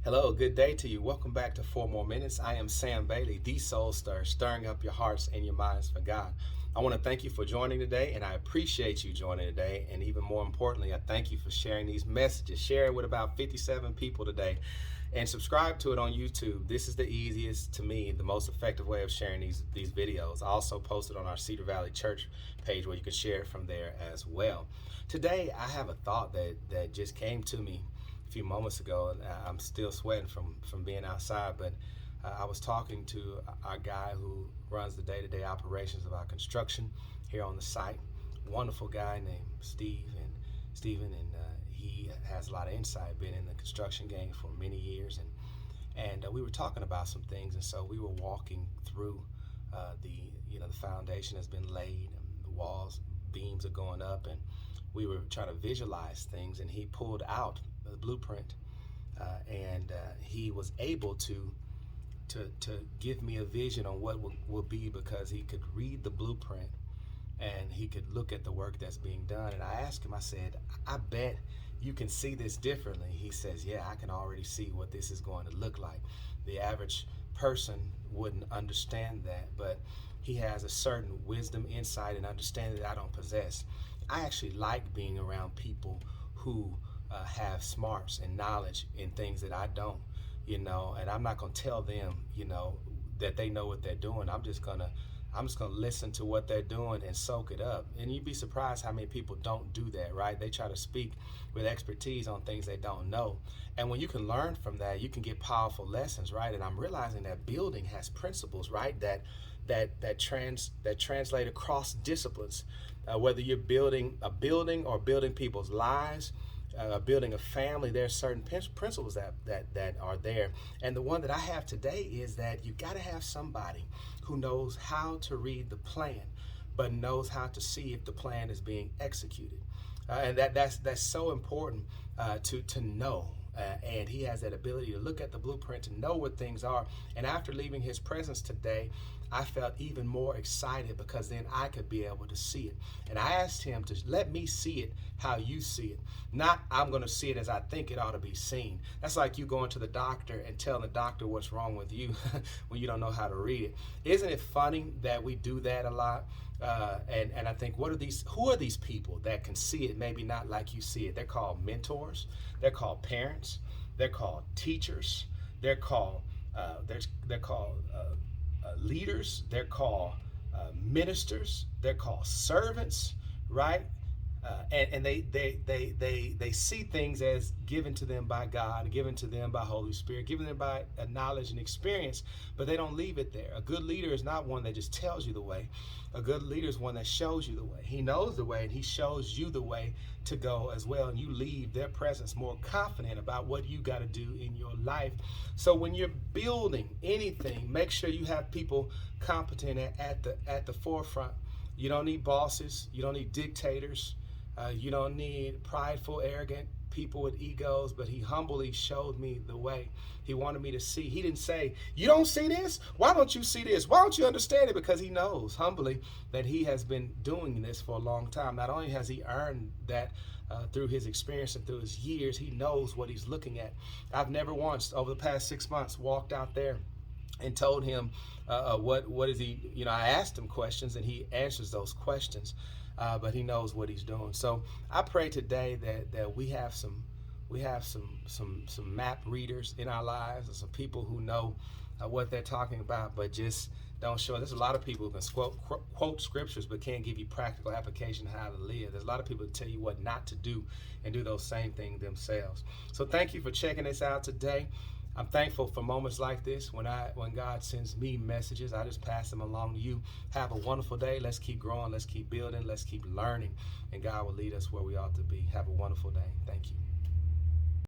Hello, good day to you. Welcome back to 4 More Minutes. I am Sam Bailey, the Soul Stir, stirring up your hearts and your minds for God. I want to thank you for joining today, and I appreciate you joining today. And even more importantly, I thank you for sharing these messages. Share it with about 57 people today, and subscribe to it on YouTube. This is the easiest, to me, the most effective way of sharing these videos. I also post it on our Cedar Valley Church page where you can share it from there as well. Today, I have a thought that just came to me a few moments ago, and I'm still sweating from being outside, but I was talking to our guy who runs the day-to-day operations of our construction here on the site. Wonderful guy named Steven, and he has a lot of insight, been in the construction game for many years, and we were talking about some things, and so we were walking through the foundation has been laid, and the walls, beams are going up, and we were trying to visualize things, and he pulled out the blueprint, and he was able to give me a vision on what will be, because he could read the blueprint and he could look at the work that's being done. And I asked him, I said, I bet you can see this differently. He says, yeah, I can already see what this is going to look like. The average person wouldn't understand that, but he has a certain wisdom, insight, and understanding that I don't possess. I actually like being around people who have smarts and knowledge in things that I don't, and I'm not going to tell them, that they know what they're doing. I'm just going to listen to what they're doing and soak it up. And you'd be surprised how many people don't do that, right? They try to speak with expertise on things they don't know. And when you can learn from that, you can get powerful lessons, right? And I'm realizing that building has principles, right? That translate across disciplines. Whether you're building a building or building people's lives, building a family, there are certain principles that are there. And the one that I have today is that you got to have somebody who knows how to read the plan, but knows how to see if the plan is being executed. And that's so important to know. And he has that ability to look at the blueprint, to know what things are. And after leaving his presence today, I felt even more excited, because then I could be able to see it. And I asked him to let me see it how you see it. Not I'm going to see it as I think it ought to be seen. That's like you going to the doctor and telling the doctor what's wrong with you when you don't know how to read it. Isn't it funny that we do that a lot? And I think, who are these people that can see it maybe not like you see it? They're called mentors. They're called parents. They're called teachers. They're called leaders. They're called ministers. They're called servants, right? And they see things as given to them by God, given to them by Holy Spirit, given them by knowledge and experience, but they don't leave it there. A good leader is not one that just tells you the way. A good leader is one that shows you the way. He knows the way, and he shows you the way to go as well, and you leave their presence more confident about what you got to do in your life. So when you're building anything, make sure you have people competent at the forefront. You don't need bosses. You don't need dictators. You don't need prideful, arrogant people with egos, but he humbly showed me the way. He wanted me to see. He didn't say, you don't see this? Why don't you see this? Why don't you understand it? Because he knows humbly that he has been doing this for a long time. Not only has he earned that through his experience and through his years, he knows what he's looking at. I've never once, over the past 6 months, walked out there and told him what is he, I asked him questions, and he answers those questions. But he knows what he's doing. So I pray today that we have some map readers in our lives, and some people who know what they're talking about, but just don't show it. There's a lot of people who can quote scriptures but can't give you practical application of how to live. There's a lot of people who tell you what not to do and do those same things themselves. So thank you for checking this out today. I'm thankful for moments like this when God sends me messages. I just pass them along to you. Have a wonderful day. Let's keep growing. Let's keep building. Let's keep learning. And God will lead us where we ought to be. Have a wonderful day. Thank you.